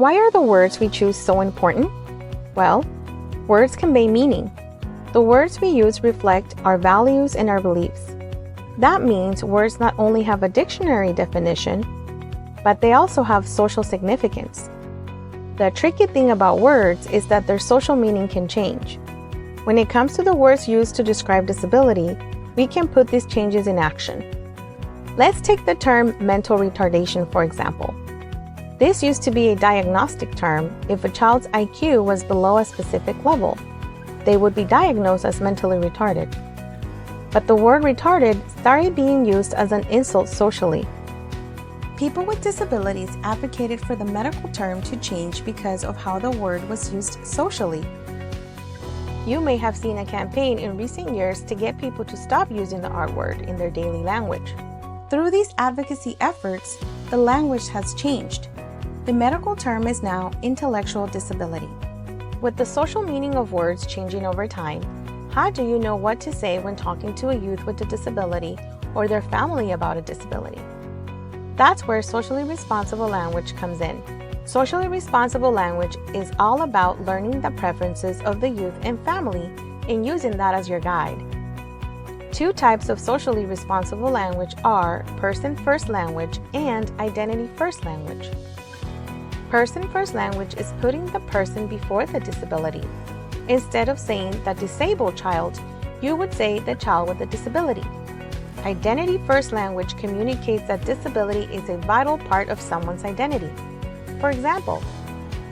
Why are the words we choose so important? Well, words convey meaning. The words we use reflect our values and our beliefs. That means words not only have a dictionary definition, but they also have social significance. The tricky thing about words is that their social meaning can change. When it comes to the words used to describe disability, we can put these changes in action. Let's take the term mental retardation, for example. This used to be a diagnostic term if a child's IQ was below a specific level. They would be diagnosed as mentally retarded. But the word retarded started being used as an insult socially. People with disabilities advocated for the medical term to change because of how the word was used socially. You may have seen a campaign in recent years to get people to stop using the R word in their daily language. Through these advocacy efforts, the language has changed. The medical term is now intellectual disability. With the social meaning of words changing over time, how do you know what to say when talking to a youth with a disability or their family about a disability? That's where socially responsible language comes in. Socially responsible language is all about learning the preferences of the youth and family and using that as your guide. Two types of socially responsible language are person-first language and identity-first language. Person-first language is putting the person before the disability. Instead of saying the disabled child, you would say the child with a disability. Identity-first language communicates that disability is a vital part of someone's identity. For example,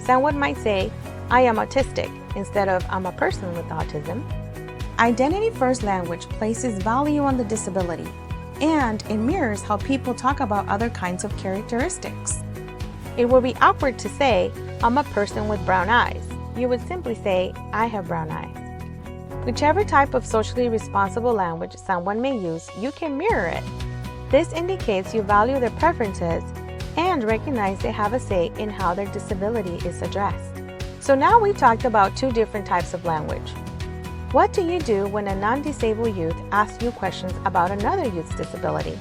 someone might say, "I am autistic," instead of "I'm a person with autism." Identity-first language places value on the disability, and it mirrors how people talk about other kinds of characteristics. It would be awkward to say, "I'm a person with brown eyes." You would simply say, "I have brown eyes." Whichever type of socially responsible language someone may use, you can mirror it. This indicates you value their preferences and recognize they have a say in how their disability is addressed. So now we've talked about two different types of language. What do you do when a non-disabled youth asks you questions about another youth's disability?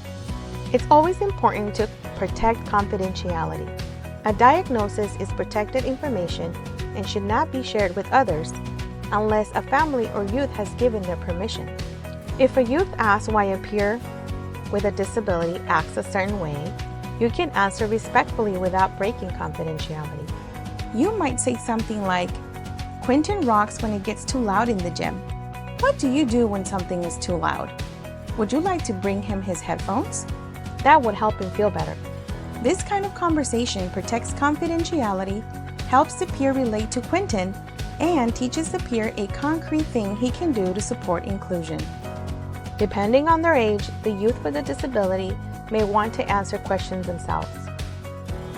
It's always important to protect confidentiality. A diagnosis is protected information and should not be shared with others unless a family or youth has given their permission. If a youth asks why a peer with a disability acts a certain way, you can answer respectfully without breaking confidentiality. You might say something like, "Quentin rocks when it gets too loud in the gym. What do you do when something is too loud? Would you like to bring him his headphones?" That would help him feel better. This kind of conversation protects confidentiality, helps the peer relate to Quentin, and teaches the peer a concrete thing he can do to support inclusion. Depending on their age, the youth with a disability may want to answer questions themselves.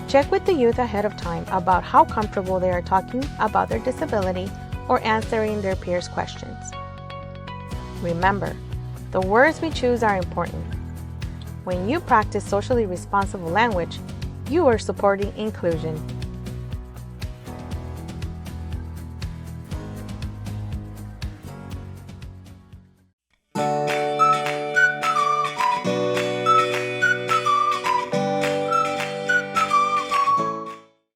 Check with the youth ahead of time about how comfortable they are talking about their disability or answering their peers' questions. Remember, the words we choose are important. When you practice socially responsible language, you are supporting inclusion.